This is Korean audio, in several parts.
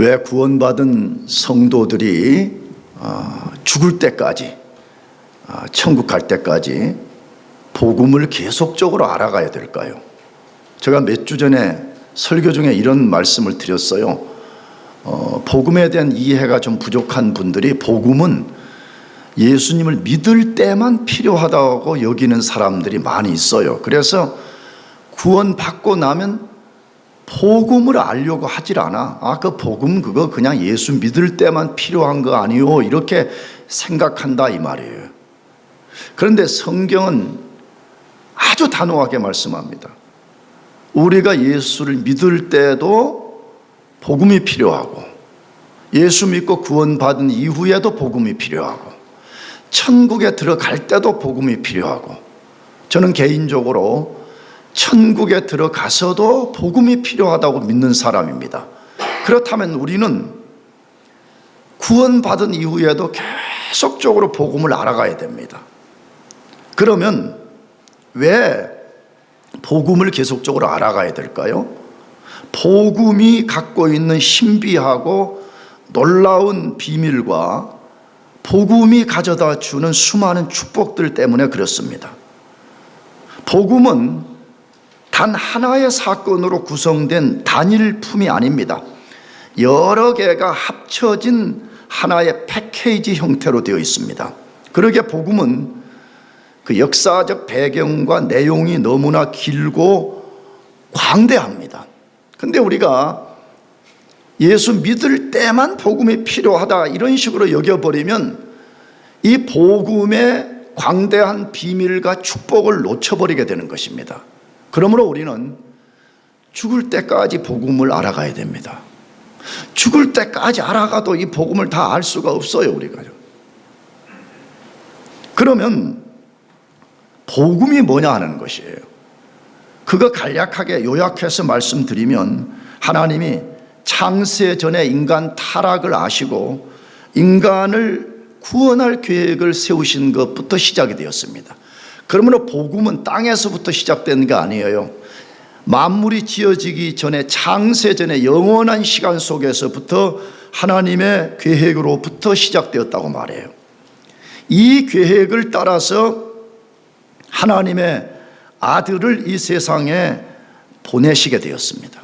왜 구원받은 성도들이 죽을 때까지, 천국 갈 때까지 복음을 계속적으로 알아가야 될까요? 제가 몇 주 전에 설교 중에 이런 말씀을 드렸어요. 복음에 대한 이해가 좀 부족한 분들이 복음은 예수님을 믿을 때만 필요하다고 여기는 사람들이 많이 있어요. 그래서 구원받고 나면 복음을 알려고 하질 않아. 그 복음 그거 그냥 예수 믿을 때만 필요한 거 아니요, 이렇게 생각한다 이 말이에요. 그런데 성경은 아주 단호하게 말씀합니다. 우리가 예수를 믿을 때도 복음이 필요하고, 예수 믿고 구원받은 이후에도 복음이 필요하고, 천국에 들어갈 때도 복음이 필요하고, 저는 개인적으로 천국에 들어가서도 복음이 필요하다고 믿는 사람입니다. 그렇다면 우리는 구원받은 이후에도 계속적으로 복음을 알아가야 됩니다. 그러면 왜 복음을 계속적으로 알아가야 될까요? 복음이 갖고 있는 신비하고 놀라운 비밀과 복음이 가져다 주는 수많은 축복들 때문에 그렇습니다. 복음은 단 하나의 사건으로 구성된 단일품이 아닙니다. 여러 개가 합쳐진 하나의 패키지 형태로 되어 있습니다. 그러기에 복음은 그 역사적 배경과 내용이 너무나 길고 광대합니다. 근데 우리가 예수 믿을 때만 복음이 필요하다 이런 식으로 여겨버리면 이 복음의 광대한 비밀과 축복을 놓쳐버리게 되는 것입니다. 그러므로 우리는 죽을 때까지 복음을 알아가야 됩니다. 죽을 때까지 알아가도 이 복음을 다 알 수가 없어요, 우리가. 그러면 복음이 뭐냐 하는 것이에요. 그거 간략하게 요약해서 말씀드리면, 하나님이 창세 전에 인간 타락을 아시고 인간을 구원할 계획을 세우신 것부터 시작이 되었습니다. 그러므로 복음은 땅에서부터 시작된 게 아니에요. 만물이 지어지기 전에, 창세 전에 영원한 시간 속에서부터 하나님의 계획으로부터 시작되었다고 말해요. 이 계획을 따라서 하나님의 아들을 이 세상에 보내시게 되었습니다.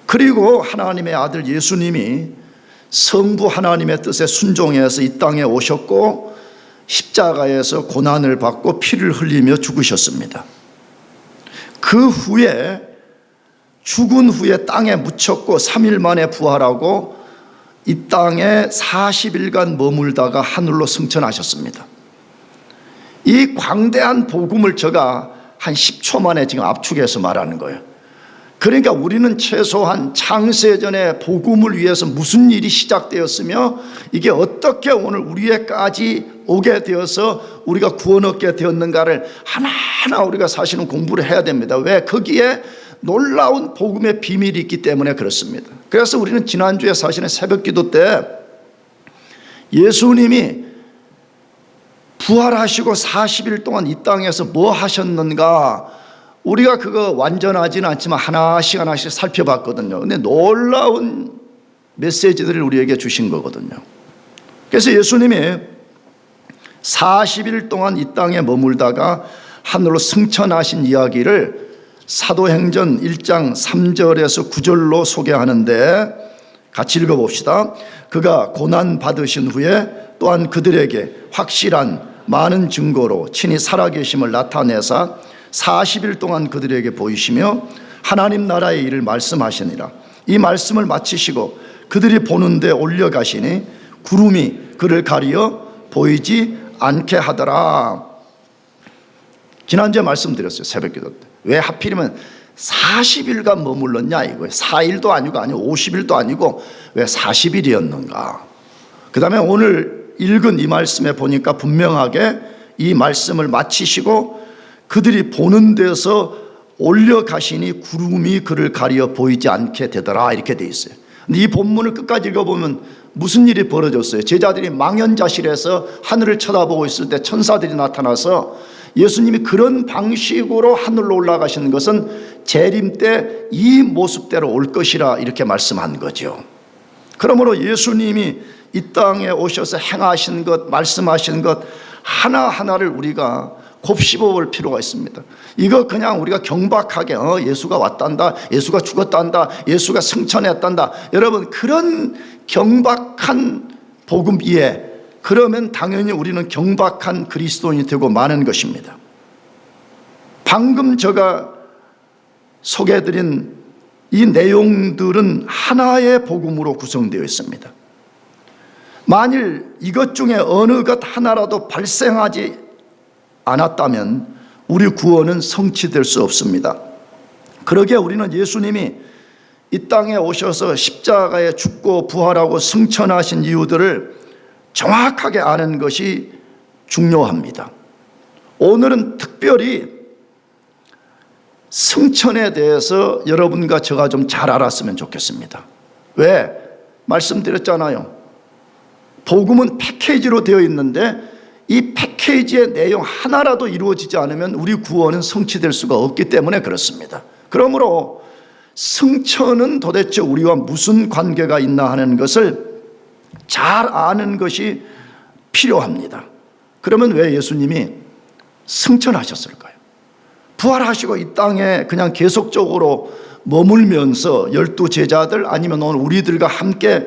그리고 하나님의 아들 예수님이 성부 하나님의 뜻에 순종해서 이 땅에 오셨고 십자가에서 고난을 받고 피를 흘리며 죽으셨습니다. 그 후에 죽은 후에 땅에 묻혔고 3일 만에 부활하고 이 땅에 40일간 머물다가 하늘로 승천하셨습니다. 이 광대한 복음을 제가 한 10초 만에 지금 압축해서 말하는 거예요. 그러니까 우리는 최소한 창세전에 복음을 위해서 무슨 일이 시작되었으며 이게 어떻게 오늘 우리에까지 오게 되어서 우리가 구원 얻게 되었는가를 하나하나 우리가 사실은 공부를 해야 됩니다. 왜? 거기에 놀라운 복음의 비밀이 있기 때문에 그렇습니다. 그래서 우리는 지난주에 사실은 새벽기도 때 예수님이 부활하시고 40일 동안 이 땅에서 뭐 하셨는가, 우리가 그거 완전하지는 않지만 하나씩 하나씩 살펴봤거든요. 근데 놀라운 메시지들을 우리에게 주신 거거든요. 그래서 예수님이 40일 동안 이 땅에 머물다가 하늘로 승천하신 이야기를 사도행전 1장 3절에서 9절로 소개하는데 같이 읽어봅시다. 그가 고난 받으신 후에 또한 그들에게 확실한 많은 증거로 친히 살아계심을 나타내사 40일 동안 그들에게 보이시며 하나님 나라의 일을 말씀하시니라. 이 말씀을 마치시고 그들이 보는 데 올려가시니 구름이 그를 가리어 보이지 않게 하더라. 지난주에 말씀드렸어요, 새벽기도 때. 왜 하필이면 40일간 머물렀냐 이거예요. 4일도 아니고 50일도 아니고 왜 40일이었는가. 그 다음에 오늘 읽은 이 말씀에 보니까 분명하게 이 말씀을 마치시고 그들이 보는 데서 올려가시니 구름이 그를 가리어 보이지 않게 되더라, 이렇게 돼 있어요. 근데 이 본문을 끝까지 읽어보면 무슨 일이 벌어졌어요? 제자들이 망연자실해서 하늘을 쳐다보고 있을 때 천사들이 나타나서 예수님이 그런 방식으로 하늘로 올라가시는 것은 재림 때 이 모습대로 올 것이라 이렇게 말씀한 거죠. 그러므로 예수님이 이 땅에 오셔서 행하신 것, 말씀하신 것 하나하나를 우리가 곱씹어 볼 필요가 있습니다. 이거 그냥 우리가 경박하게 예수가 왔단다, 예수가 죽었단다, 예수가 승천했단다, 여러분 그런 경박한 복음 위에 그러면 당연히 우리는 경박한 그리스도인이 되고 마는 것입니다. 방금 제가 소개해드린 이 내용들은 하나의 복음으로 구성되어 있습니다. 만일 이것 중에 어느 것 하나라도 발생하지 않았다면 우리 구원은 성취될 수 없습니다. 그러기에 우리는 예수님이 이 땅에 오셔서 십자가에 죽고 부활하고 승천하신 이유들을 정확하게 아는 것이 중요합니다. 오늘은 특별히 승천에 대해서 여러분과 제가 좀 잘 알았으면 좋겠습니다. 왜? 말씀드렸잖아요. 복음은 패키지로 되어 있는데 이 패키지의 내용 하나라도 이루어지지 않으면 우리 구원은 성취될 수가 없기 때문에 그렇습니다. 그러므로 승천은 도대체 우리와 무슨 관계가 있나 하는 것을 잘 아는 것이 필요합니다. 그러면 왜 예수님이 승천하셨을까요? 부활하시고 이 땅에 그냥 계속적으로 머물면서 12 제자들 아니면 오늘 우리들과 함께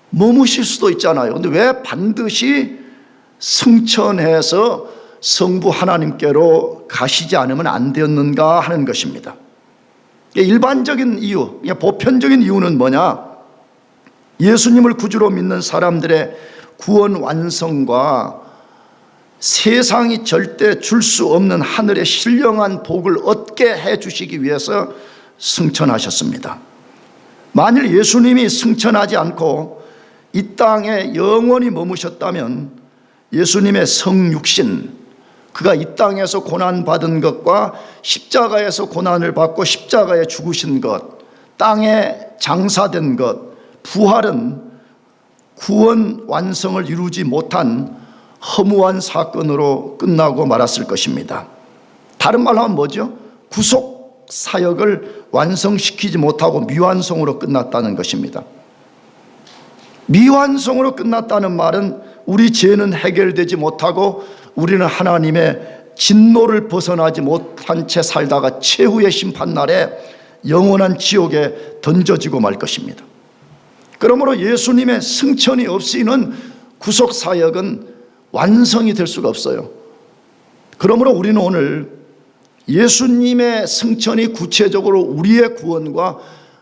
머무실 수도 있잖아요. 근데 왜 반드시 승천해서 성부 하나님께로 가시지 않으면 안 되었는가 하는 것입니다. 일반적인 이유, 보편적인 이유는 뭐냐? 예수님을 구주로 믿는 사람들의 구원 완성과 세상이 절대 줄 수 없는 하늘의 신령한 복을 얻게 해주시기 위해서 승천하셨습니다. 만일 예수님이 승천하지 않고 이 땅에 영원히 머무셨다면 예수님의 성육신, 그가 이 땅에서 고난받은 것과 십자가에서 고난을 받고 십자가에 죽으신 것, 땅에 장사된 것, 부활은 구원 완성을 이루지 못한 허무한 사건으로 끝나고 말았을 것입니다. 다른 말로 하면 뭐죠? 구속 사역을 완성시키지 못하고 미완성으로 끝났다는 것입니다. 미완성으로 끝났다는 말은 우리 죄는 해결되지 못하고 우리는 하나님의 진노를 벗어나지 못한 채 살다가 최후의 심판날에 영원한 지옥에 던져지고 말 것입니다. 그러므로 예수님의 승천이 없이는 구속사역은 완성이 될 수가 없어요. 그러므로 우리는 오늘 예수님의 승천이 구체적으로 우리의 구원과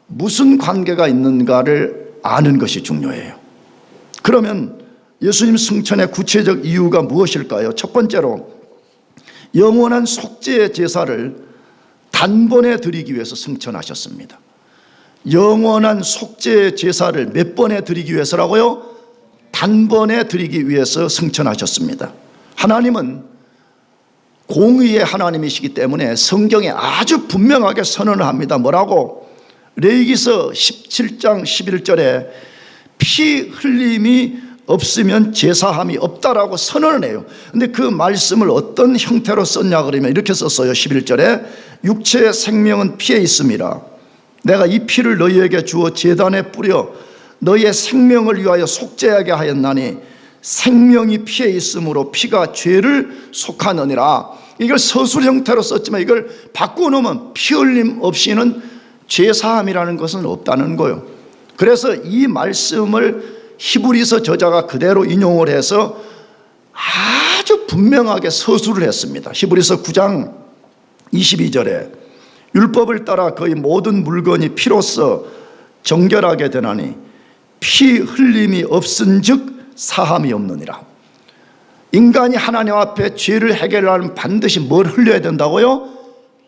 무슨 관계가 있는가를 아는 것이 중요해요. 그러면 예수님 승천의 구체적 이유가 무엇일까요? 첫 번째로 영원한 속죄의 제사를 단번에 드리기 위해서 승천하셨습니다. 영원한 속죄의 제사를 몇 번에 드리기 위해서라고요? 단번에 드리기 위해서 승천하셨습니다. 하나님은 공의의 하나님이시기 때문에 성경에 아주 분명하게 선언을 합니다. 뭐라고? 레위기서 17장 11절에 피 흘림이 없으면 제사함이 없다라고 선언을 해요. 근데 그 말씀을 어떤 형태로 썼냐 그러면 이렇게 썼어요. 11절에 육체의 생명은 피에 있음이라 내가 이 피를 너희에게 주어 제단에 뿌려 너희의 생명을 위하여 속죄하게 하였나니 생명이 피에 있으므로 피가 죄를 속하느니라. 이걸 서술 형태로 썼지만 이걸 바꿔놓으면 피 흘림 없이는 죄사함이라는 것은 없다는 거예요. 그래서 이 말씀을 히브리서 저자가 그대로 인용을 해서 아주 분명하게 서술을 했습니다. 히브리서 9장 22절에 율법을 따라 거의 모든 물건이 피로써 정결하게 되나니 피 흘림이 없은즉 사함이 없느니라. 인간이 하나님 앞에 죄를 해결하려면 반드시 뭘 흘려야 된다고요?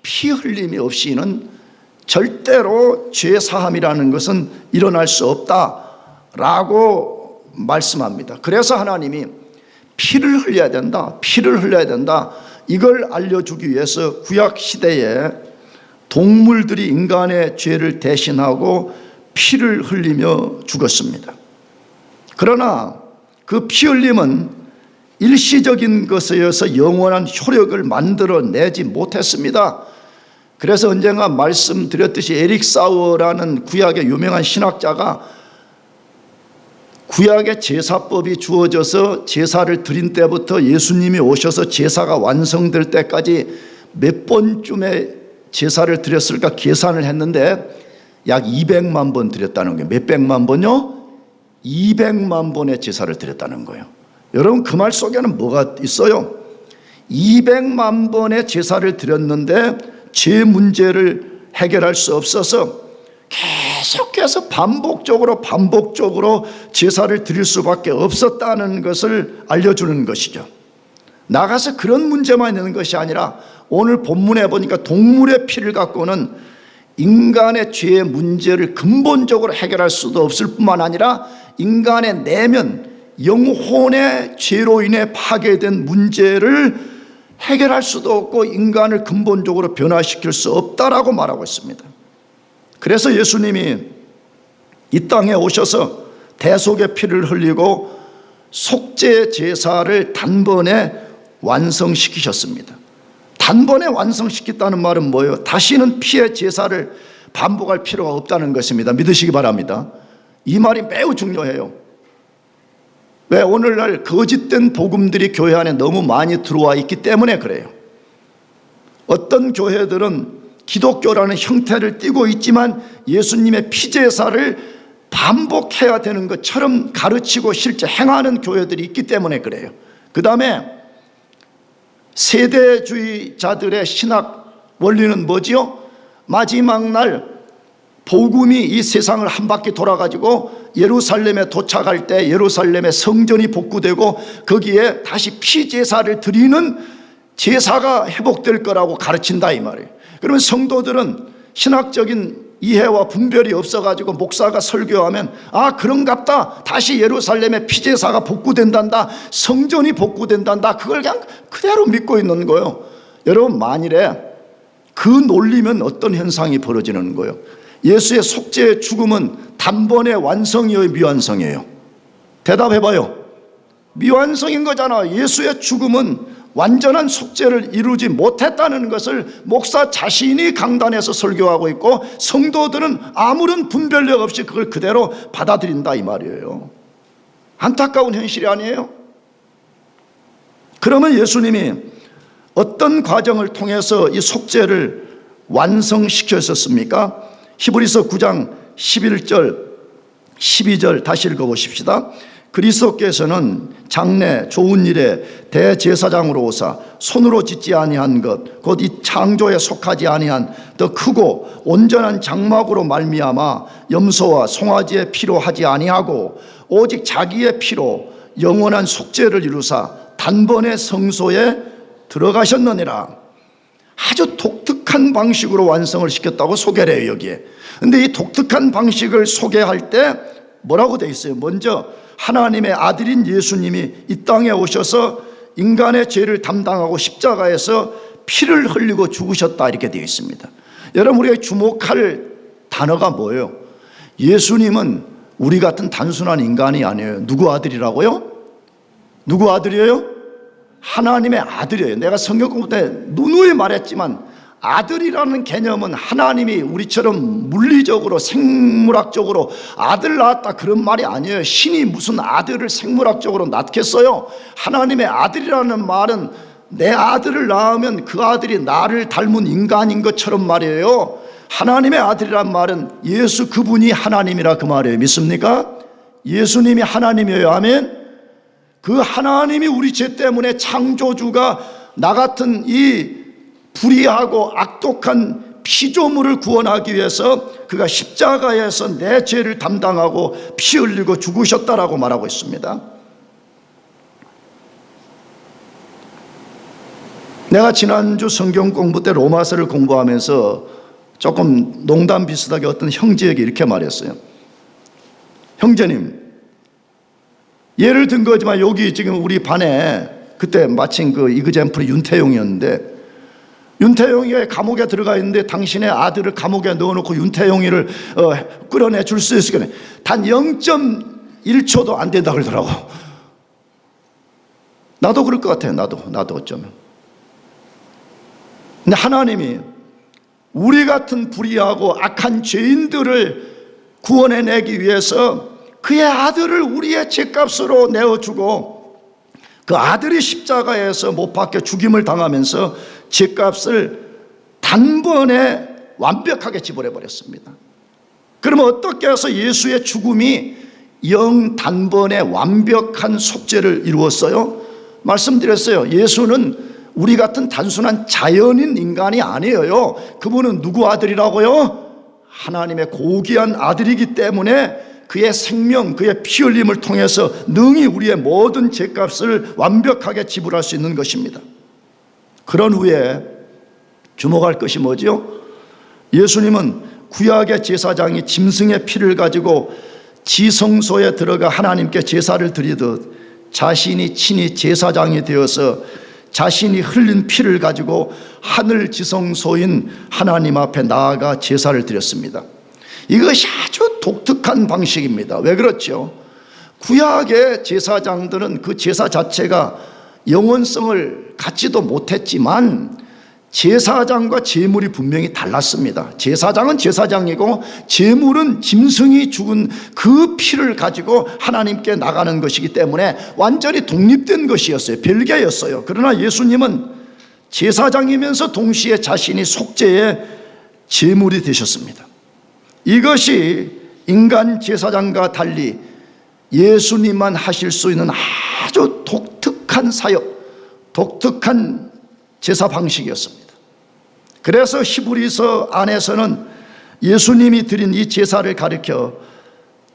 피 흘림이 없이는 절대로 죄 사함이라는 것은 일어날 수 없다라고 말씀합니다. 그래서 하나님이 피를 흘려야 된다, 피를 흘려야 된다, 이걸 알려주기 위해서 구약 시대에 동물들이 인간의 죄를 대신하고 피를 흘리며 죽었습니다. 그러나 그 피 흘림은 일시적인 것이어서 영원한 효력을 만들어내지 못했습니다. 그래서 언젠가 말씀드렸듯이 에릭 사워라는 구약의 유명한 신학자가 구약의 제사법이 주어져서 제사를 드린 때부터 예수님이 오셔서 제사가 완성될 때까지 몇 번쯤의 제사를 드렸을까 계산을 했는데 약 200만 번 드렸다는 거예요. 몇 백만 번요? 200만 번의 제사를 드렸다는 거예요. 여러분, 그 말 속에는 뭐가 있어요? 200만 번의 제사를 드렸는데 죄 문제를 해결할 수 없어서 계속해서 반복적으로 제사를 드릴 수밖에 없었다는 것을 알려주는 것이죠. 나가서 그런 문제만 있는 것이 아니라 오늘 본문에 보니까 동물의 피를 갖고는 인간의 죄의 문제를 근본적으로 해결할 수도 없을 뿐만 아니라 인간의 내면, 영혼의 죄로 인해 파괴된 문제를 해결할 수도 없고 인간을 근본적으로 변화시킬 수 없다라고 말하고 있습니다. 그래서 예수님이 이 땅에 오셔서 대속의 피를 흘리고 속죄 제사를 단번에 완성시키셨습니다. 단번에 완성시켰다는 말은 뭐예요? 다시는 피의 제사를 반복할 필요가 없다는 것입니다. 믿으시기 바랍니다. 이 말이 매우 중요해요. 왜? 오늘날 거짓된 복음들이 교회 안에 너무 많이 들어와 있기 때문에 그래요. 어떤 교회들은 기독교라는 형태를 띠고 있지만 예수님의 피제사를 반복해야 되는 것처럼 가르치고 실제 행하는 교회들이 있기 때문에 그래요. 그 다음에 세대주의자들의 신학 원리는 뭐지요? 마지막 날 복음이 이 세상을 한 바퀴 돌아가지고 예루살렘에 도착할 때 예루살렘의 성전이 복구되고 거기에 다시 피제사를 드리는 제사가 회복될 거라고 가르친다 이 말이에요. 그러면 성도들은 신학적인 이해와 분별이 없어가지고 목사가 설교하면 아 그런갑다, 다시 예루살렘의 피제사가 복구된단다, 성전이 복구된단다, 그걸 그냥 그대로 믿고 있는 거예요. 여러분, 만일에 그 논리면 어떤 현상이 벌어지는 거예요? 예수의 속죄의 죽음은 단번에 완성이에요, 미완성이에요? 대답해봐요. 미완성인 거잖아. 예수의 죽음은 완전한 속죄를 이루지 못했다는 것을 목사 자신이 강단에서 설교하고 있고 성도들은 아무런 분별력 없이 그걸 그대로 받아들인다 이 말이에요. 안타까운 현실이 아니에요? 그러면 예수님이 어떤 과정을 통해서 이 속죄를 완성시켰었습니까? 히브리서 9장 11절 12절 다시 읽어보십시다. 그리스도께서는 장래 좋은 일에 대제사장으로 오사 손으로 짓지 아니한 것 곧 이 창조에 속하지 아니한 더 크고 온전한 장막으로 말미암아 염소와 송아지의 피로 하지 아니하고 오직 자기의 피로 영원한 속죄를 이루사 단번에 성소에 들어가셨느니라. 아주 독특한 방식으로 완성을 시켰다고 소개를 해요 여기에. 근데 이 독특한 방식을 소개할 때 뭐라고 돼 있어요? 먼저 하나님의 아들인 예수님이 이 땅에 오셔서 인간의 죄를 담당하고 십자가에서 피를 흘리고 죽으셨다 이렇게 되어 있습니다. 여러분, 우리가 주목할 단어가 뭐예요? 예수님은 우리 같은 단순한 인간이 아니에요. 누구 아들이라고요? 누구 아들이에요? 하나님의 아들이에요. 내가 성경 공부 때 누누이 말했지만 아들이라는 개념은 하나님이 우리처럼 물리적으로 생물학적으로 아들 낳았다 그런 말이 아니에요. 신이 무슨 아들을 생물학적으로 낳겠어요? 하나님의 아들이라는 말은 내 아들을 낳으면 그 아들이 나를 닮은 인간인 것처럼 말이에요. 하나님의 아들이란 말은 예수 그분이 하나님이라 그 말이에요. 믿습니까? 예수님이 하나님이에요. 아멘. 그 하나님이 우리 죄 때문에 창조주가 나 같은 이 불의하고 악독한 피조물을 구원하기 위해서 그가 십자가에서 내 죄를 담당하고 피 흘리고 죽으셨다라고 말하고 있습니다. 내가 지난주 성경 공부 때 로마서를 공부하면서 조금 농담 비슷하게 어떤 형제에게 이렇게 말했어요. 형제님, 예를 든 거지만 여기 지금 우리 반에 그때 마침 그 이그젠플이 윤태용이었는데 윤태용이가 감옥에 들어가 있는데 당신의 아들을 감옥에 넣어놓고 윤태용이를 끌어내 줄 수 있을까요? 단 0.1초도 안 된다 그러더라고. 나도 그럴 것 같아요. 나도 어쩌면. 근데 하나님이 우리 같은 불의하고 악한 죄인들을 구원해내기 위해서 그의 아들을 우리의 죄값으로 내어주고 그 아들이 십자가에서 못 박혀 죽임을 당하면서 죄값을 단번에 완벽하게 지불해버렸습니다. 그러면 어떻게 해서 예수의 죽음이 영 단번에 완벽한 속죄를 이루었어요? 말씀드렸어요. 예수는 우리 같은 단순한 자연인 인간이 아니에요. 그분은 누구 아들이라고요? 하나님의 고귀한 아들이기 때문에 그의 생명, 그의 피 흘림을 통해서 능히 우리의 모든 죄값을 완벽하게 지불할 수 있는 것입니다. 그런 후에 주목할 것이 뭐죠? 예수님은 구약의 제사장이 짐승의 피를 가지고 지성소에 들어가 하나님께 제사를 드리듯 자신이 친히 제사장이 되어서 자신이 흘린 피를 가지고 하늘 지성소인 하나님 앞에 나아가 제사를 드렸습니다. 이것이 아주 독특한 방식입니다. 왜 그렇죠? 구약의 제사장들은 그 제사 자체가 영원성을 갖지도 못했지만 제사장과 제물이 분명히 달랐습니다. 제사장은 제사장이고 제물은 짐승이 죽은 그 피를 가지고 하나님께 나가는 것이기 때문에 완전히 독립된 것이었어요. 별개였어요. 그러나 예수님은 제사장이면서 동시에 자신이 속죄의 제물이 되셨습니다. 이것이 인간 제사장과 달리 예수님만 하실 수 있는 아주 독특한 사역, 독특한 제사 방식이었습니다. 그래서 히브리서 안에서는 예수님이 드린 이 제사를 가리켜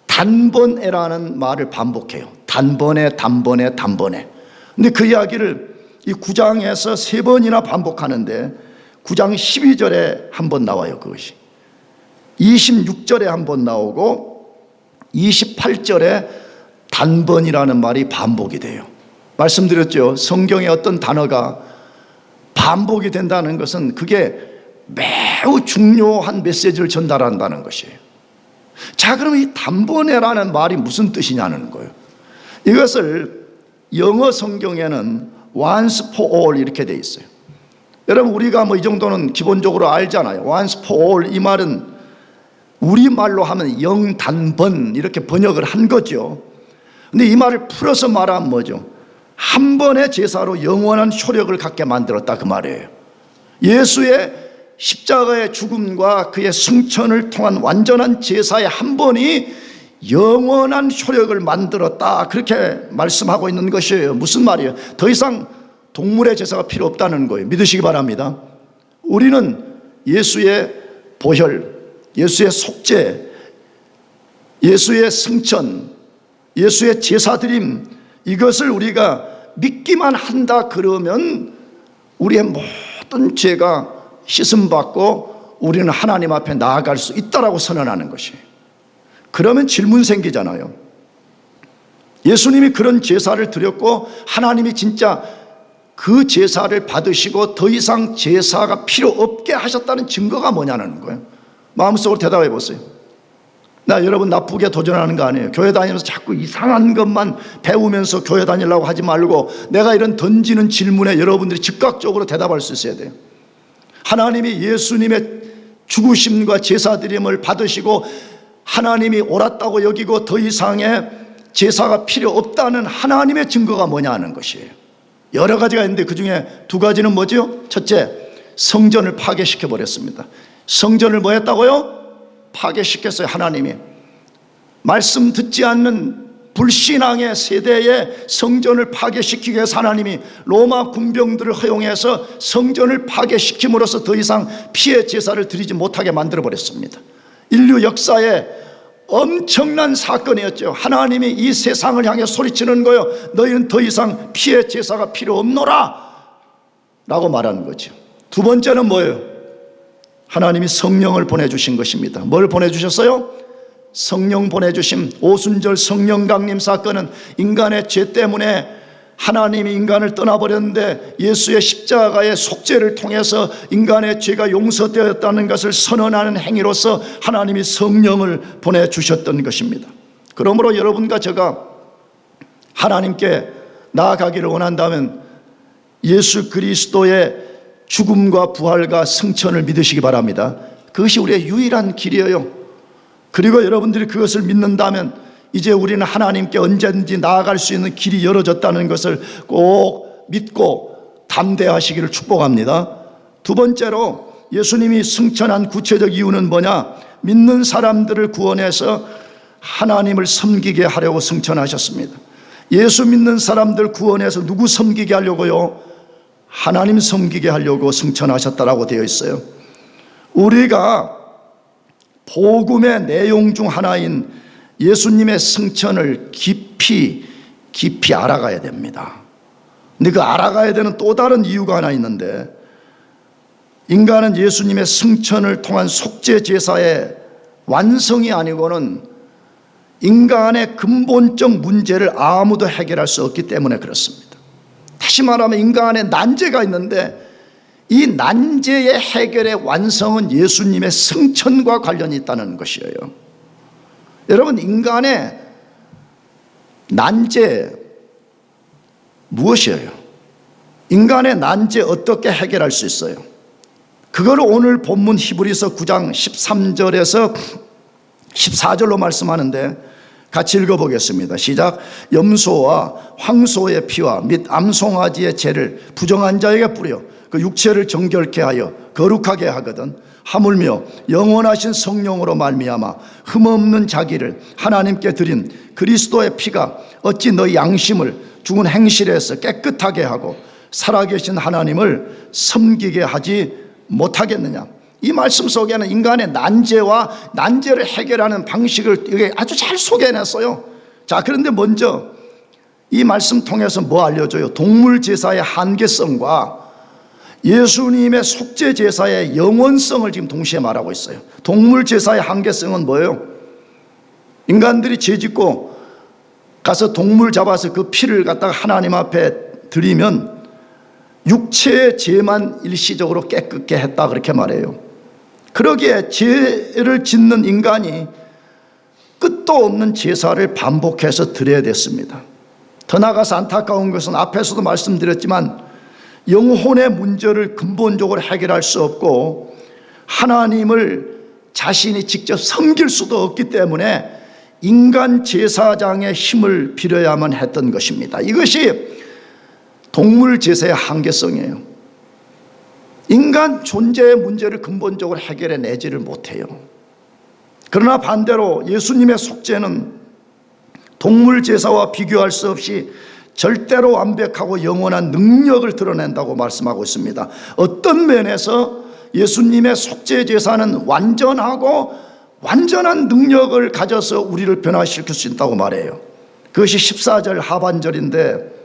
단번에라는 말을 반복해요. 단번에. 근데 그 이야기를 이 9장에서 3번이나 반복하는데 9장 12절에 한 번 나와요. 그것이 26절에 한 번 나오고 28절에 단번이라는 말이 반복이 돼요. 말씀드렸죠. 성경의 어떤 단어가 반복이 된다는 것은 그게 매우 중요한 메시지를 전달한다는 것이에요. 자, 그럼 이 단번에라는 말이 무슨 뜻이냐는 거예요. 이것을 영어 성경에는 once for all 이렇게 돼 있어요. 여러분, 우리가 뭐 이 정도는 기본적으로 알잖아요. once for all, 이 말은 우리말로 하면 영단번 이렇게 번역을 한 거죠. 근데 이 말을 풀어서 말하면 뭐죠? 한 번의 제사로 영원한 효력을 갖게 만들었다, 그 말이에요. 예수의 십자가의 죽음과 그의 승천을 통한 완전한 제사의 한 번이 영원한 효력을 만들었다, 그렇게 말씀하고 있는 것이에요. 무슨 말이에요? 더 이상 동물의 제사가 필요 없다는 거예요. 믿으시기 바랍니다. 우리는 예수의 보혈, 예수의 속죄, 예수의 승천, 예수의 제사드림, 이것을 우리가 믿기만 한다 그러면 우리의 모든 죄가 씻음받고 우리는 하나님 앞에 나아갈 수 있다라고 선언하는 것이에요. 그러면 질문 생기잖아요. 예수님이 그런 제사를 드렸고 하나님이 진짜 그 제사를 받으시고 더 이상 제사가 필요 없게 하셨다는 증거가 뭐냐는 거예요. 마음속으로 대답해 보세요. 나 여러분 나쁘게 도전하는 거 아니에요. 교회 다니면서 자꾸 이상한 것만 배우면서 교회 다니려고 하지 말고 내가 이런 던지는 질문에 여러분들이 즉각적으로 대답할 수 있어야 돼요. 하나님이 예수님의 죽으심과 제사드림을 받으시고 하나님이 옳았다고 여기고 더 이상의 제사가 필요 없다는 하나님의 증거가 뭐냐는 것이에요. 여러 가지가 있는데 그 중에 2가지는 뭐죠? 첫째, 성전을 파괴시켜 버렸습니다. 성전을 뭐 했다고요? 파괴시켰어요. 하나님이 말씀 듣지 않는 불신앙의 세대에 성전을 파괴시키기 위해서 하나님이 로마 군병들을 허용해서 성전을 파괴시킴으로써 더 이상 피의 제사를 드리지 못하게 만들어버렸습니다. 인류 역사에 엄청난 사건이었죠. 하나님이 이 세상을 향해 소리치는 거예요. 너희는 더 이상 피의 제사가 필요 없노라 라고 말하는 거죠. 2번째는 뭐예요? 하나님이 성령을 보내주신 것입니다. 뭘 보내주셨어요? 성령 보내주심. 오순절 성령 강림 사건은 인간의 죄 때문에 하나님이 인간을 떠나버렸는데 예수의 십자가의 속죄를 통해서 인간의 죄가 용서되었다는 것을 선언하는 행위로서 하나님이 성령을 보내주셨던 것입니다. 그러므로 여러분과 제가 하나님께 나아가기를 원한다면 예수 그리스도의 죽음과 부활과 승천을 믿으시기 바랍니다. 그것이 우리의 유일한 길이에요. 그리고 여러분들이 그것을 믿는다면 이제 우리는 하나님께 언제든지 나아갈 수 있는 길이 열어졌다는 것을 꼭 믿고 담대하시기를 축복합니다. 두 번째로 예수님이 승천한 구체적 이유는 뭐냐? 믿는 사람들을 구원해서 하나님을 섬기게 하려고 승천하셨습니다. 예수 믿는 사람들 구원해서 누구 섬기게 하려고요? 하나님 섬기게 하려고 승천하셨다라고 되어 있어요. 우리가 복음의 내용 중 하나인 예수님의 승천을 깊이 알아가야 됩니다. 근데 그 알아가야 되는 또 다른 이유가 하나 있는데, 인간은 예수님의 승천을 통한 속죄 제사의 완성이 아니고는 인간의 근본적 문제를 아무도 해결할 수 없기 때문에 그렇습니다. 다시 말하면 인간의 난제가 있는데 이 난제의 해결의 완성은 예수님의 승천과 관련이 있다는 것이에요. 여러분, 인간의 난제 무엇이에요? 인간의 난제 어떻게 해결할 수 있어요? 그걸 오늘 본문 히브리서 9장 13절에서 14절로 말씀하는데 같이 읽어보겠습니다. 시작. 염소와 황소의 피와 및 암송아지의 죄를 부정한 자에게 뿌려 그 육체를 정결케 하여 거룩하게 하거든 하물며 영원하신 성령으로 말미암아 흠없는 자기를 하나님께 드린 그리스도의 피가 어찌 너희 양심을 죽은 행실에서 깨끗하게 하고 살아계신 하나님을 섬기게 하지 못하겠느냐. 이 말씀 속에는 인간의 난제와 난제를 해결하는 방식을 이게 아주 잘 소개해냈어요. 자, 그런데 먼저 이 말씀 통해서 뭐 알려줘요? 동물 제사의 한계성과 예수님의 속죄 제사의 영원성을 지금 동시에 말하고 있어요. 동물 제사의 한계성은 뭐예요? 인간들이 죄 짓고 가서 동물 잡아서 그 피를 갖다가 하나님 앞에 드리면 육체의 죄만 일시적으로 깨끗게 했다, 그렇게 말해요. 그러기에 죄를 짓는 인간이 끝도 없는 제사를 반복해서 드려야 됐습니다. 더 나아가서 안타까운 것은 앞에서도 말씀드렸지만 영혼의 문제를 근본적으로 해결할 수 없고 하나님을 자신이 직접 섬길 수도 없기 때문에 인간 제사장의 힘을 빌어야만 했던 것입니다. 이것이 동물 제사의 한계성이에요. 인간 존재의 문제를 근본적으로 해결해내지를 못해요. 그러나 반대로 예수님의 속죄는 동물 제사와 비교할 수 없이 절대로 완벽하고 영원한 능력을 드러낸다고 말씀하고 있습니다. 어떤 면에서 예수님의 속죄 제사는 완전하고 완전한 능력을 가져서 우리를 변화시킬 수 있다고 말해요. 그것이 14절 하반절인데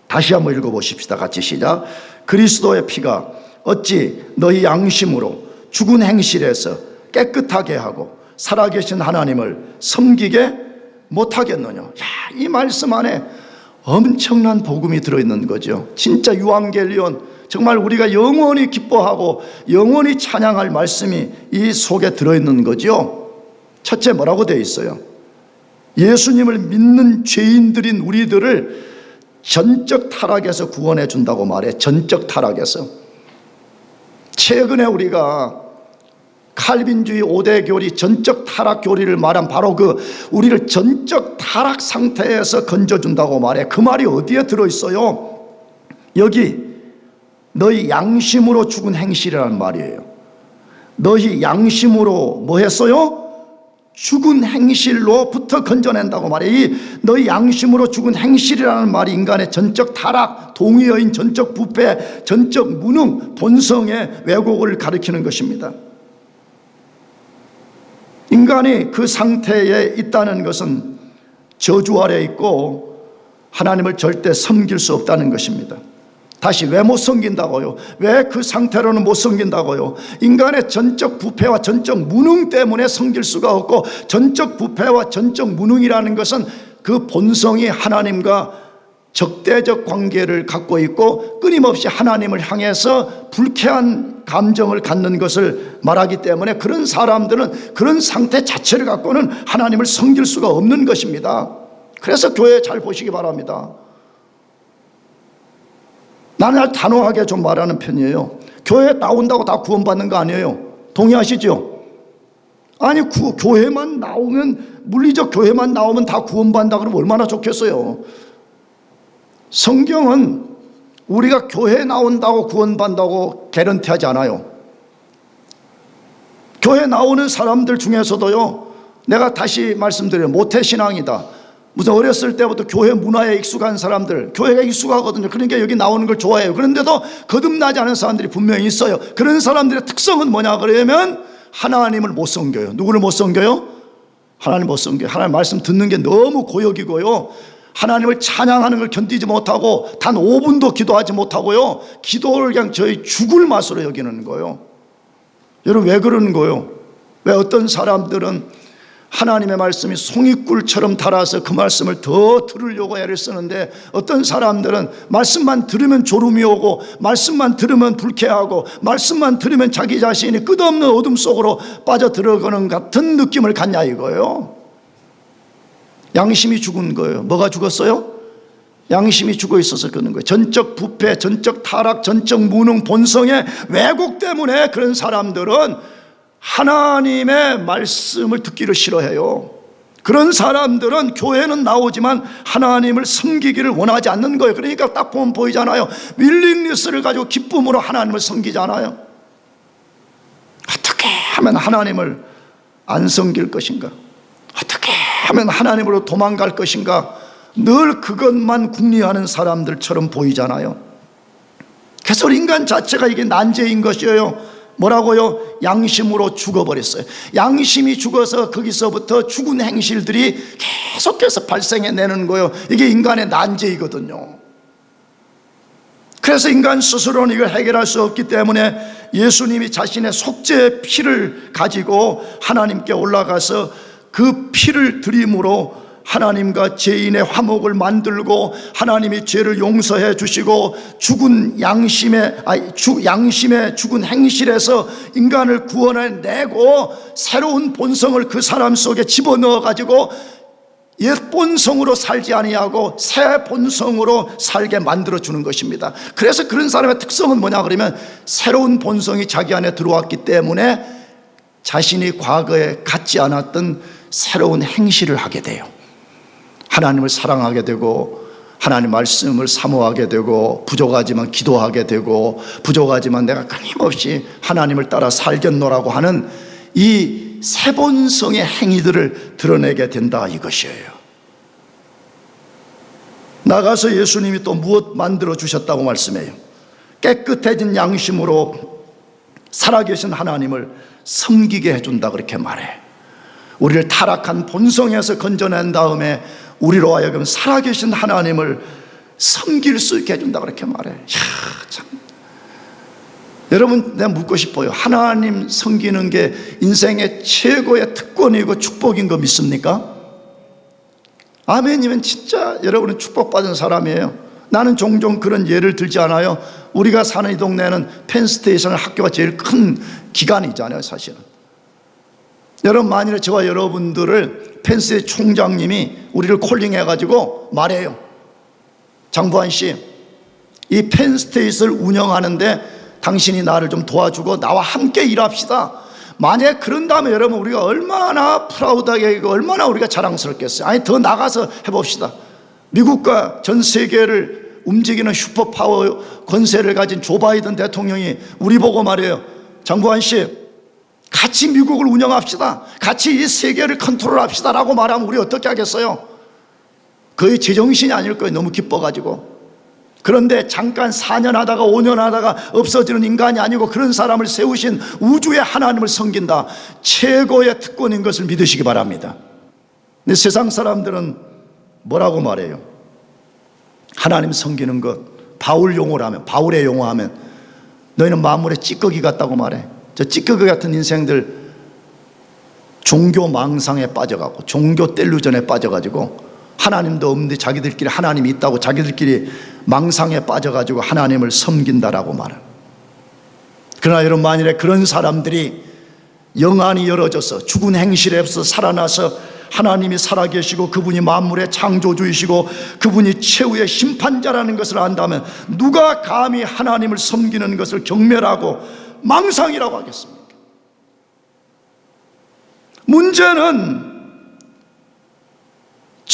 다시 한번 읽어보십시다. 같이 시작. 그리스도의 피가 어찌 너희 양심으로 죽은 행실에서 깨끗하게 하고 살아계신 하나님을 섬기게 못하겠느냐. 이 말씀 안에 엄청난 복음이 들어있는 거죠. 진짜 유앙겔리온, 정말 우리가 영원히 기뻐하고 영원히 찬양할 말씀이 이 속에 들어있는 거죠. 첫째, 뭐라고 되어 있어요? 예수님을 믿는 죄인들인 우리들을 전적 타락에서 구원해 준다고 말해. 전적 타락에서. 최근에 우리가 칼빈주의 5대 교리, 전적 타락 교리를 말한 바로 그 우리를 전적 타락 상태에서 건져준다고 말해. 그 말이 어디에 들어있어요? 여기 너희 양심으로 죽은 행실이라는 말이에요. 너희 양심으로 뭐 했어요? 죽은 행실로부터 건져낸다고 말해. 이 너희 양심으로 죽은 행실이라는 말이 인간의 전적 타락, 동의어인 전적 부패, 전적 무능, 본성의 왜곡을 가리키는 것입니다. 인간이 그 상태에 있다는 것은 저주 아래 있고 하나님을 절대 섬길 수 없다는 것입니다. 다시 왜 못 섬긴다고요? 왜 그 상태로는 못 섬긴다고요? 인간의 전적 부패와 전적 무능 때문에 섬길 수가 없고, 전적 부패와 전적 무능이라는 것은 그 본성이 하나님과 적대적 관계를 갖고 있고 끊임없이 하나님을 향해서 불쾌한 감정을 갖는 것을 말하기 때문에 그런 사람들은 그런 상태 자체를 갖고는 하나님을 섬길 수가 없는 것입니다. 그래서 교회 잘 보시기 바랍니다. 나는 단호하게 좀 말하는 편이에요. 교회에 나온다고 다 구원받는 거 아니에요. 동의하시죠? 아니, 교회만 나오면 물리적 교회만 나오면 다 구원받는다 그러면 얼마나 좋겠어요. 성경은 우리가 교회 나온다고 구원받는다고 개런티하지 않아요. 교회 나오는 사람들 중에서도요, 내가 다시 말씀드려요, 모태신앙이다, 무슨 어렸을 때부터 교회 문화에 익숙한 사람들, 교회가 익숙하거든요. 그러니까 여기 나오는 걸 좋아해요. 그런데도 거듭나지 않은 사람들이 분명히 있어요. 그런 사람들의 특성은 뭐냐 그러면 하나님을 못 섬겨요. 누구를 못 섬겨요? 하나님 못 섬겨요. 하나님 말씀 듣는 게 너무 고역이고요, 하나님을 찬양하는 걸 견디지 못하고 단 5분도 기도하지 못하고요, 기도를 그냥 저희 죽을 맛으로 여기는 거예요. 여러분, 왜 그러는 거예요? 왜 어떤 사람들은 하나님의 말씀이 송이꿀처럼 달아서 그 말씀을 더 들으려고 애를 쓰는데, 어떤 사람들은 말씀만 들으면 졸음이 오고, 말씀만 들으면 불쾌하고, 말씀만 들으면 자기 자신이 끝없는 어둠 속으로 빠져들어가는 같은 느낌을 갖냐 이거예요. 양심이 죽은 거예요. 뭐가 죽었어요? 양심이 죽어 있어서 그러는 거예요. 전적 부패, 전적 타락, 전적 무능, 본성의 왜곡 때문에 그런 사람들은 하나님의 말씀을 듣기를 싫어해요. 그런 사람들은 교회는 나오지만 하나님을 섬기기를 원하지 않는 거예요. 그러니까 딱 보면 보이잖아요. 윌링리스를 가지고 기쁨으로 하나님을 섬기잖아요. 어떻게 하면 하나님을 안 섬길 것인가? 어떻게 하면 하나님으로 도망갈 것인가? 늘 그것만 궁리하는 사람들처럼 보이잖아요. 그래서 인간 자체가 이게 난제인 것이에요. 뭐라고요? 양심으로 죽어버렸어요. 양심이 죽어서 거기서부터 죽은 행실들이 계속해서 발생해내는 거예요. 이게 인간의 난제이거든요. 그래서 인간 스스로는 이걸 해결할 수 없기 때문에 예수님이 자신의 속죄의 피를 가지고 하나님께 올라가서 그 피를 드림으로 하나님과 죄인의 화목을 만들고, 하나님이 죄를 용서해 주시고, 죽은 양심의 죽은 행실에서 인간을 구원해내고 새로운 본성을 그 사람 속에 집어넣어 가지고 옛 본성으로 살지 아니하고 새 본성으로 살게 만들어 주는 것입니다. 그래서 그런 사람의 특성은 뭐냐 그러면 새로운 본성이 자기 안에 들어왔기 때문에 자신이 과거에 갖지 않았던 새로운 행실을 하게 돼요. 하나님을 사랑하게 되고, 하나님 말씀을 사모하게 되고, 부족하지만 기도하게 되고, 부족하지만 내가 끊임없이 하나님을 따라 살겠노라고 하는 이 새본성의 행위들을 드러내게 된다 이것이에요. 나가서 예수님이 또 무엇 만들어 주셨다고 말씀해요? 깨끗해진 양심으로 살아계신 하나님을 섬기게 해준다 그렇게 말해. 우리를 타락한 본성에서 건져낸 다음에 우리로 하여금 살아계신 하나님을 섬길 수 있게 해준다 그렇게 말해. 참. 여러분, 내가 묻고 싶어요. 하나님 섬기는 게 인생의 최고의 특권이고 축복인 거 믿습니까? 아멘이면 진짜 여러분은 축복받은 사람이에요. 나는 종종 그런 예를 들지 않아요? 우리가 사는 이 동네는 펜스테이션 학교가 제일 큰 기관이잖아요 사실은. 여러분, 만일에 저와 여러분들을 펜스의 총장님이 우리를 콜링해가지고 말해요. 장부환 씨, 이 펜스테이트를 운영하는데 당신이 나를 좀 도와주고 나와 함께 일합시다. 만약에 그런다면 여러분, 우리가 얼마나 프라우드하게, 얼마나 우리가 자랑스럽겠어요. 아니, 더 나가서 해봅시다. 미국과 전 세계를 움직이는 슈퍼파워 권세를 가진 조 바이든 대통령이 우리 보고 말해요. 장부환 씨, 같이 미국을 운영합시다. 같이 이 세계를 컨트롤합시다 라고 말하면 우리 어떻게 하겠어요? 거의 제정신이 아닐 거예요. 너무 기뻐가지고. 그런데 잠깐 4년 하다가 5년 하다가 없어지는 인간이 아니고 그런 사람을 세우신 우주의 하나님을 섬긴다, 최고의 특권인 것을 믿으시기 바랍니다. 근데 세상 사람들은 뭐라고 말해요? 하나님 섬기는 것, 바울 용어로 하면, 바울의 용어 하면 너희는 만물의 찌꺼기 같다고 말해. 저 찌꺼기 같은 인생들 종교 망상에 빠져가고 종교 텔루전에 빠져가지고 하나님도 없는데 자기들끼리 하나님이 있다고 자기들끼리 망상에 빠져가지고 하나님을 섬긴다라고 말해요. 그러나 여러분, 만일에 그런 사람들이 영안이 열어져서 죽은 행실에서 살아나서 하나님이 살아계시고 그분이 만물의 창조주이시고 그분이 최후의 심판자라는 것을 안다면 누가 감히 하나님을 섬기는 것을 경멸하고 망상이라고 하겠습니까? 문제는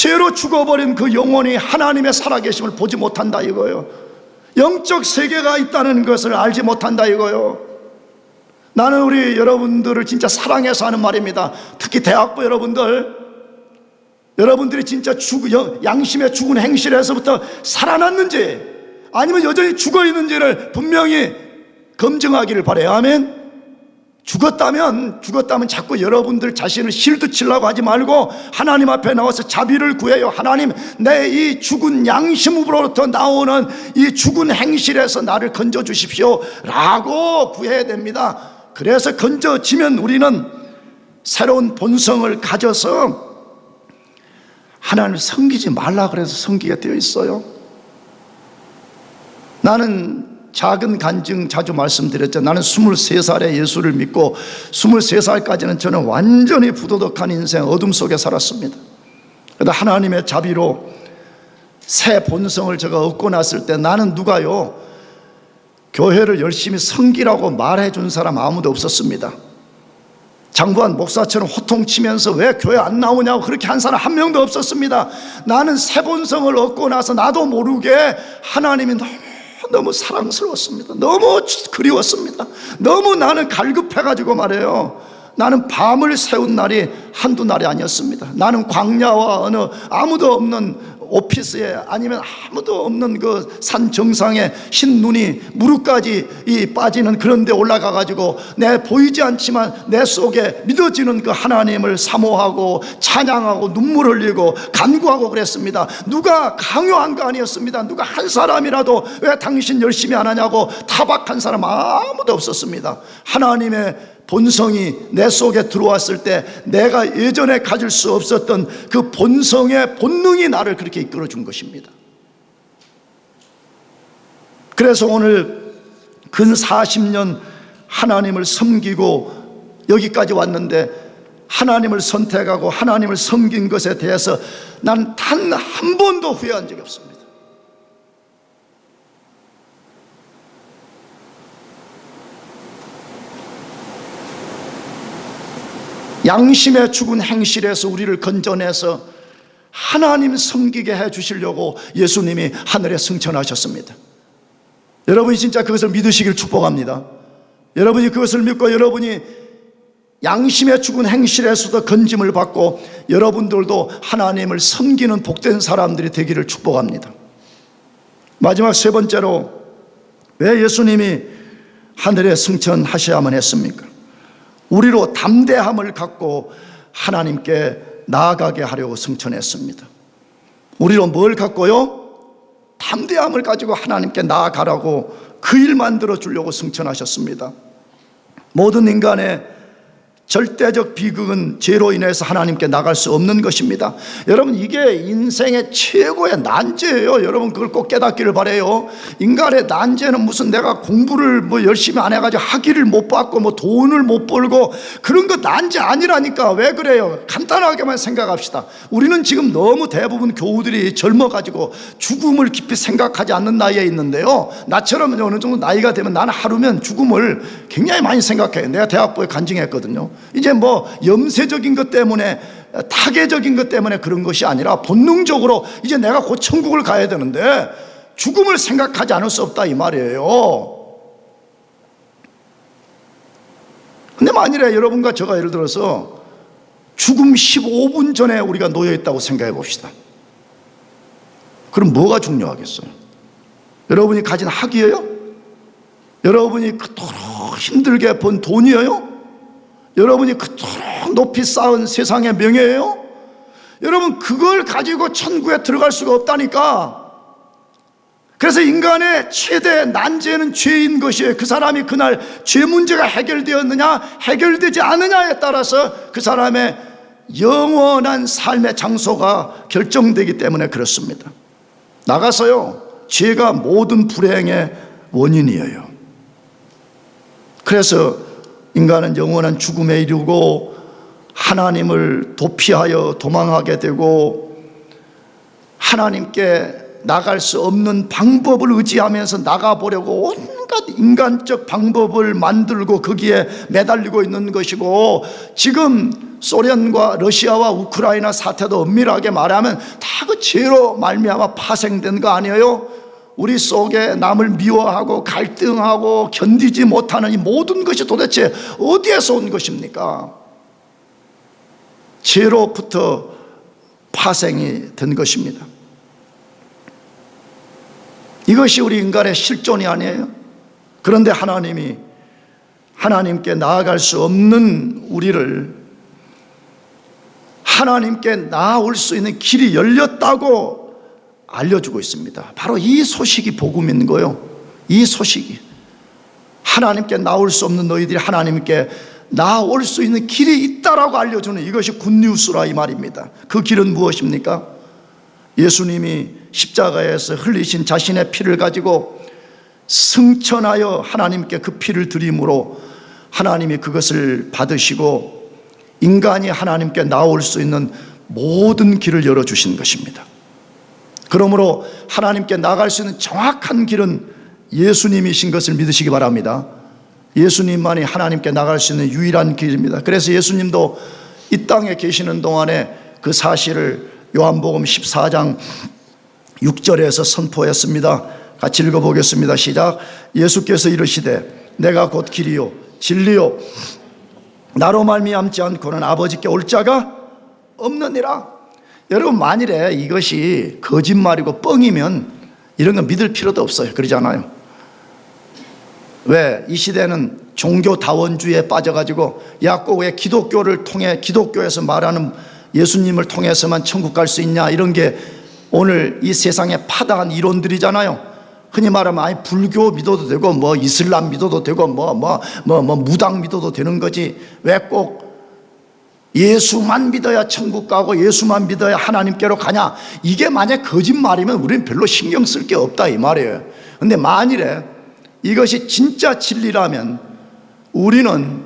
죄로 죽어버린 그 영혼이 하나님의 살아계심을 보지 못한다 이거예요. 영적 세계가 있다는 것을 알지 못한다 이거예요. 나는 우리 여러분들을 진짜 사랑해서 하는 말입니다. 특히 대학부 여러분들이 진짜 양심의 죽은 행실에서부터 살아났는지 아니면 여전히 죽어있는지를 분명히 검증하기를 바라요. 아멘. 죽었다면 자꾸 여러분들 자신을 실드 치려고 하지 말고 하나님 앞에 나와서 자비를 구해요. 하나님, 내 이 죽은 양심으로부터 나오는 이 죽은 행실에서 나를 건져 주십시오 라고 구해야 됩니다. 그래서 건져지면 우리는 새로운 본성을 가져서 하나님을 섬기지 말라 그래서 섬기게 되어 있어요. 나는 작은 간증 자주 말씀드렸죠. 나는 23살에 예수를 믿고 23살까지는 저는 완전히 부도덕한 인생 어둠 속에 살았습니다. 그런데 하나님의 자비로 새 본성을 제가 얻고 났을 때 나는 누가요 교회를 열심히 섬기라고 말해준 사람 아무도 없었습니다. 장부한 목사처럼 호통치면서 왜 교회 안 나오냐고 그렇게 한 사람 한 명도 없었습니다. 나는 새 본성을 얻고 나서 나도 모르게 하나님이 너무 사랑스러웠습니다. 너무 그리웠습니다. 너무 나는 갈급해가지고 말해요. 나는 밤을 새운 날이 한두 날이 아니었습니다. 나는 광야와 어느 아무도 없는 오피스에 아니면 아무도 없는 그 산 정상에 흰 눈이 무릎까지 빠지는 그런 데 올라가가지고 내 보이지 않지만 내 속에 믿어지는 그 하나님을 사모하고 찬양하고 눈물 흘리고 간구하고 그랬습니다. 누가 강요한 거 아니었습니다. 누가 한 사람이라도 왜 당신 열심히 안 하냐고 타박한 사람 아무도 없었습니다. 하나님의 본성이 내 속에 들어왔을 때 내가 예전에 가질 수 없었던 그 본성의 본능이 나를 그렇게 이끌어 준 것입니다. 그래서 오늘 근 40년 하나님을 섬기고 여기까지 왔는데 하나님을 선택하고 하나님을 섬긴 것에 대해서 난 단 한 번도 후회한 적이 없습니다. 양심의 죽은 행실에서 우리를 건져내서 하나님 섬기게 해 주시려고 예수님이 하늘에 승천하셨습니다. 여러분이 진짜 그것을 믿으시길 축복합니다. 여러분이 그것을 믿고 여러분이 양심의 죽은 행실에서도 건짐을 받고 여러분들도 하나님을 섬기는 복된 사람들이 되기를 축복합니다. 마지막 세 번째로 왜 예수님이 하늘에 승천하셔야만 했습니까? 우리로 담대함을 갖고 하나님께 나아가게 하려고 승천했습니다. 우리로 뭘 갖고요? 담대함을 가지고 하나님께 나아가라고 그 일 만들어 주려고 승천하셨습니다. 모든 인간의 절대적 비극은 죄로 인해서 하나님께 나갈 수 없는 것입니다. 여러분, 이게 인생의 최고의 난제예요. 여러분, 그걸 꼭 깨닫기를 바라요. 인간의 난제는 무슨 내가 공부를 열심히 안 해가지고 학위를 못 받고 돈을 못 벌고 그런 거 난제 아니라니까. 왜 그래요? 간단하게만 생각합시다. 우리는 지금 너무 대부분 교우들이 젊어가지고 죽음을 깊이 생각하지 않는 나이에 있는데요, 나처럼 어느 정도 나이가 되면 나는 하루면 죽음을 굉장히 많이 생각해요. 내가 대학부에 간증했거든요. 이제 염세적인 것 때문에 타계적인 것 때문에 그런 것이 아니라 본능적으로 이제 내가 곧 천국을 가야 되는데 죽음을 생각하지 않을 수 없다 이 말이에요. 근데 만일에 여러분과 제가 예를 들어서 죽음 15분 전에 우리가 놓여 있다고 생각해 봅시다. 그럼 뭐가 중요하겠어요? 여러분이 가진 학위예요? 여러분이 그토록 힘들게 번 돈이에요? 여러분이 그토록 높이 쌓은 세상의 명예예요? 여러분, 그걸 가지고 천국에 들어갈 수가 없다니까. 그래서 인간의 최대 난제는 죄인 것이에요. 그 사람이 그날 죄 문제가 해결되었느냐 해결되지 않느냐에 따라서 그 사람의 영원한 삶의 장소가 결정되기 때문에 그렇습니다. 나가서요, 죄가 모든 불행의 원인이에요. 그래서 인간은 영원한 죽음에 이르고 하나님을 도피하여 도망하게 되고 하나님께 나갈 수 없는 방법을 의지하면서 나가보려고 온갖 인간적 방법을 만들고 거기에 매달리고 있는 것이고, 지금 소련과 러시아와 우크라이나 사태도 엄밀하게 말하면 다 그 죄로 말미암아 파생된 거 아니에요? 우리 속에 남을 미워하고 갈등하고 견디지 못하는 이 모든 것이 도대체 어디에서 온 것입니까? 죄로부터 파생이 된 것입니다. 이것이 우리 인간의 실존이 아니에요? 그런데 하나님이 하나님께 나아갈 수 없는 우리를 하나님께 나아올 수 있는 길이 열렸다고 알려주고 있습니다. 바로 이 소식이 복음인 거예요. 이 소식이 하나님께 나올 수 없는 너희들이 하나님께 나올 수 있는 길이 있다라고 알려주는 이것이 굿뉴스라 이 말입니다. 그 길은 무엇입니까? 예수님이 십자가에서 흘리신 자신의 피를 가지고 승천하여 하나님께 그 피를 드림으로 하나님이 그것을 받으시고 인간이 하나님께 나올 수 있는 모든 길을 열어주신 것입니다. 그러므로 하나님께 나갈 수 있는 정확한 길은 예수님이신 것을 믿으시기 바랍니다. 예수님만이 하나님께 나갈 수 있는 유일한 길입니다. 그래서 예수님도 이 땅에 계시는 동안에 그 사실을 요한복음 14장 6절에서 선포했습니다. 같이 읽어보겠습니다. 시작. 예수께서 이르시되 내가 곧 길이요 진리요 나로 말미암지 않고는 아버지께 올 자가 없느니라. 여러분, 만일에 이것이 거짓말이고 뻥이면 이런 건 믿을 필요도 없어요. 그러잖아요. 왜? 이 시대는 종교다원주의에 빠져가지고 야, 꼭 왜 기독교를 통해 기독교에서 말하는 예수님을 통해서만 천국 갈 수 있냐, 이런 게 오늘 이 세상에 파다한 이론들이잖아요. 흔히 말하면 아니 불교 믿어도 되고 뭐 이슬람 믿어도 되고 뭐 무당 믿어도 되는 거지, 왜 꼭 예수만 믿어야 천국 가고 예수만 믿어야 하나님께로 가냐. 이게 만약 거짓말이면 우리는 별로 신경 쓸 게 없다 이 말이에요. 근데 만일에 이것이 진짜 진리라면 우리는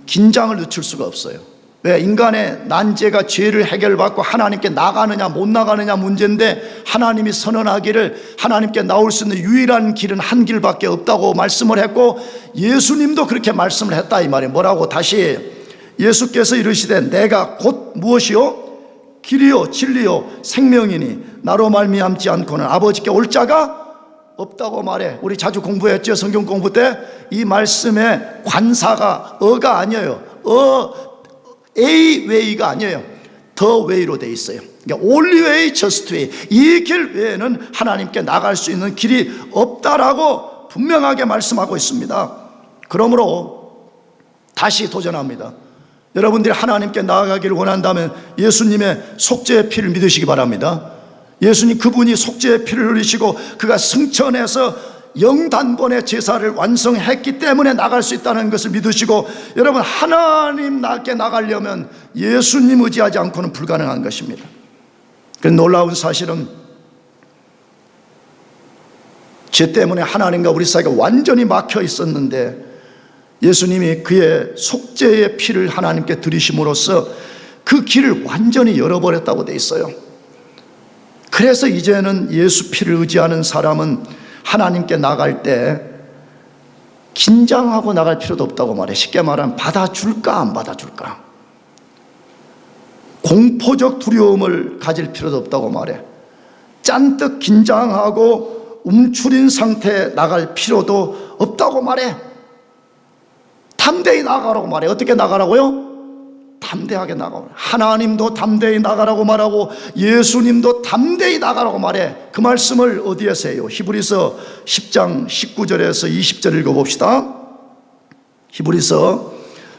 긴장을 늦출 수가 없어요. 왜? 인간의 난제가 죄를 해결받고 하나님께 나가느냐 못 나가느냐 문제인데, 하나님이 선언하기를 하나님께 나올 수 있는 유일한 길은 한 길밖에 없다고 말씀을 했고, 예수님도 그렇게 말씀을 했다 이 말이에요. 뭐라고? 다시 예수께서 이르시되 내가 곧 무엇이요? 길이요 진리요 생명이니 나로 말미암지 않고는 아버지께 올 자가 없다고 말해. 우리 자주 공부했죠. 성경 공부 때 이 말씀의 관사가 어가 아니에요. A way가 아니에요. The way로 돼 있어요. 그러니까 only way, just way. 이 길 외에는 하나님께 나갈 수 있는 길이 없다라고 분명하게 말씀하고 있습니다. 그러므로 다시 도전합니다. 여러분들이 하나님께 나아가기를 원한다면 예수님의 속죄의 피를 믿으시기 바랍니다. 예수님 그분이 속죄의 피를 흘리시고 그가 승천해서 영단번의 제사를 완성했기 때문에 나갈 수 있다는 것을 믿으시고, 여러분 하나님께 나가려면 예수님 의지하지 않고는 불가능한 것입니다. 그 놀라운 사실은 죄 때문에 하나님과 우리 사이가 완전히 막혀 있었는데 예수님이 그의 속죄의 피를 하나님께 드리심으로써 그 길을 완전히 열어버렸다고 돼 있어요. 그래서 이제는 예수 피를 의지하는 사람은 하나님께 나갈 때 긴장하고 나갈 필요도 없다고 말해. 쉽게 말하면 받아줄까 안 받아줄까, 공포적 두려움을 가질 필요도 없다고 말해. 짠뜩 긴장하고 움츠린 상태에 나갈 필요도 없다고 말해. 담대히 나가라고 말해. 어떻게 나가라고요? 담대하게 나가고, 하나님도 담대히 나가라고 말하고 예수님도 담대히 나가라고 말해. 그 말씀을 어디에서 해요? 히브리서 10장 19절에서 20절 읽어봅시다. 히브리서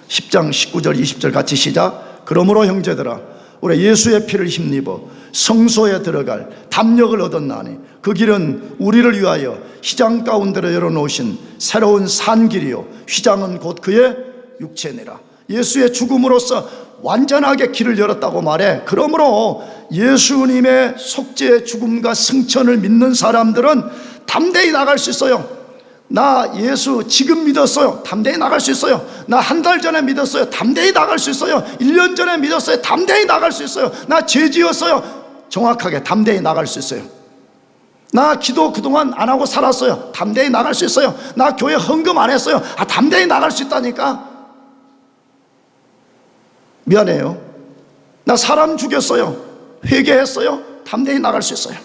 10장 19절 20절 같이 시작. 그러므로 형제들아 우리 예수의 피를 힘입어 성소에 들어갈 담력을 얻었나니 그 길은 우리를 위하여 휘장 가운데로 열어놓으신 새로운 산길이요 휘장은 곧 그의 육체니라. 예수의 죽음으로써 완전하게 길을 열었다고 말해. 그러므로 예수님의 속죄의 죽음과 승천을 믿는 사람들은 담대히 나갈 수 있어요. 나 예수 지금 믿었어요. 담대히 나갈 수 있어요. 나 한 달 전에 믿었어요. 담대히 나갈 수 있어요. 1년 전에 믿었어요. 담대히 나갈 수 있어요. 나 죄 지었어요. 정확하게 담대히 나갈 수 있어요. 나 기도 그동안 안 하고 살았어요. 담대히 나갈 수 있어요. 나 교회 헌금 안 했어요. 담대히 나갈 수 있다니까. 미안해요. 나 사람 죽였어요. 회개했어요. 담대히 나갈 수 있어요.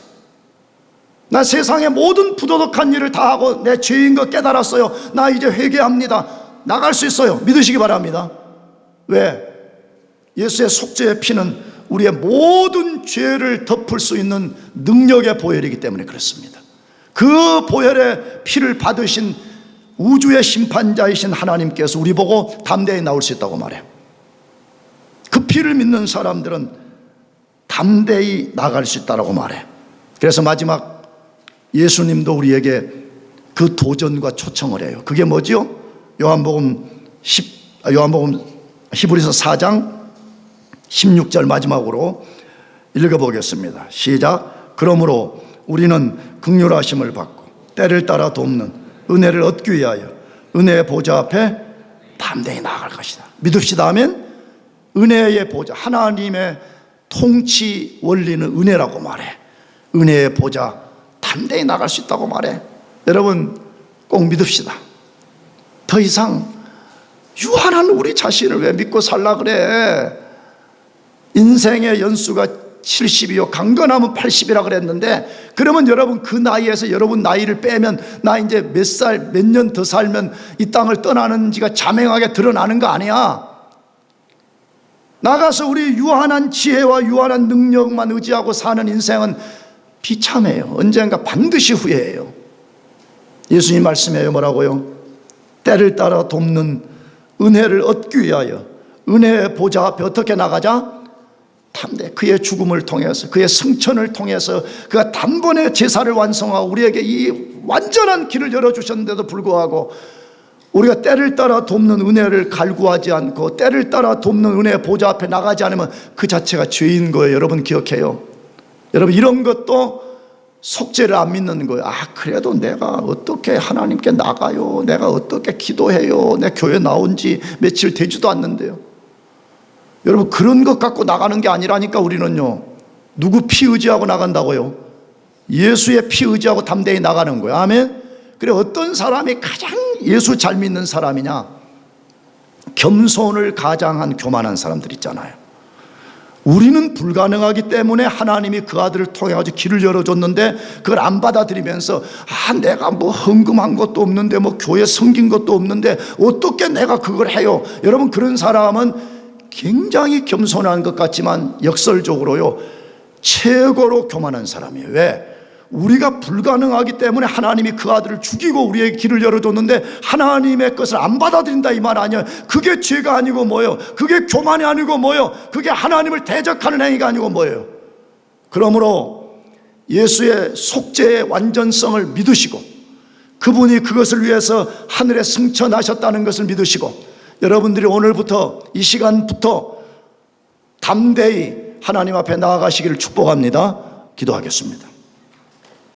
나 세상의 모든 부도덕한 일을 다 하고 내 죄인 것 깨달았어요. 나 이제 회개합니다. 나갈 수 있어요. 믿으시기 바랍니다. 왜? 예수의 속죄의 피는 우리의 모든 죄를 덮을 수 있는 능력의 보혈이기 때문에 그렇습니다. 그 보혈의 피를 받으신 우주의 심판자이신 하나님께서 우리 보고 담대히 나올 수 있다고 말해요. 그 피를 믿는 사람들은 담대히 나갈 수 있다고 말해요. 그래서 마지막 예수님도 우리에게 그 도전과 초청을 해요. 그게 뭐지요? 요한복음 히브리서 4장 16절 마지막으로 읽어보겠습니다. 시작. 그러므로 우리는 긍휼하심을 받고 때를 따라 돕는 은혜를 얻기 위하여 은혜의 보좌 앞에 담대히 나아갈 것이다. 믿읍시다. 아멘. 은혜의 보좌, 하나님의 통치 원리는 은혜라고 말해. 은혜의 보좌 담대히 나갈 수 있다고 말해. 여러분 꼭 믿읍시다. 더 이상 유한한 우리 자신을 왜 믿고 살라 그래? 인생의 연수가 70이요 강건하면 80이라 그랬는데, 그러면 여러분 그 나이에서 여러분 나이를 빼면 나 이제 몇 살 몇 년 더 살면 이 땅을 떠나는지가 자명하게 드러나는 거 아니야. 나가서 우리 유한한 지혜와 유한한 능력만 의지하고 사는 인생은 비참해요. 언젠가 반드시 후회해요. 예수님 말씀해요. 뭐라고요? 때를 따라 돕는 은혜를 얻기 위하여 은혜의 보좌 앞에 어떻게 나가자? 담대. 그의 죽음을 통해서, 그의 승천을 통해서 그가 단번에 제사를 완성하고 우리에게 이 완전한 길을 열어주셨는데도 불구하고 우리가 때를 따라 돕는 은혜를 갈구하지 않고 때를 따라 돕는 은혜의 보좌 앞에 나가지 않으면 그 자체가 죄인 거예요. 여러분 기억해요. 여러분 이런 것도 속죄를 안 믿는 거예요. 아, 그래도 내가 어떻게 하나님께 나가요? 내가 어떻게 기도해요? 내 교회 나온 지 며칠 되지도 않는데요. 여러분 그런 것 갖고 나가는 게 아니라니까. 우리는요, 누구 피 의지하고 나간다고요? 예수의 피 의지하고 담대히 나가는 거예요. 아멘. 그래, 어떤 사람이 가장 예수 잘 믿는 사람이냐? 겸손을 가장한 교만한 사람들 있잖아요. 우리는 불가능하기 때문에 하나님이 그 아들을 통해 가지고 길을 열어줬는데 그걸 안 받아들이면서 아, 내가 뭐 헌금한 것도 없는데 뭐 교회 섬긴 것도 없는데 어떻게 내가 그걸 해요? 여러분 그런 사람은 굉장히 겸손한 것 같지만 역설적으로요 최고로 교만한 사람이에요. 왜? 우리가 불가능하기 때문에 하나님이 그 아들을 죽이고 우리에게 길을 열어줬는데 하나님의 것을 안 받아들인다 이 말 아니에요. 그게 죄가 아니고 뭐예요? 그게 교만이 아니고 뭐예요? 그게 하나님을 대적하는 행위가 아니고 뭐예요? 그러므로 예수의 속죄의 완전성을 믿으시고 그분이 그것을 위해서 하늘에 승천하셨다는 것을 믿으시고 여러분들이 오늘부터 이 시간부터 담대히 하나님 앞에 나아가시기를 축복합니다. 기도하겠습니다.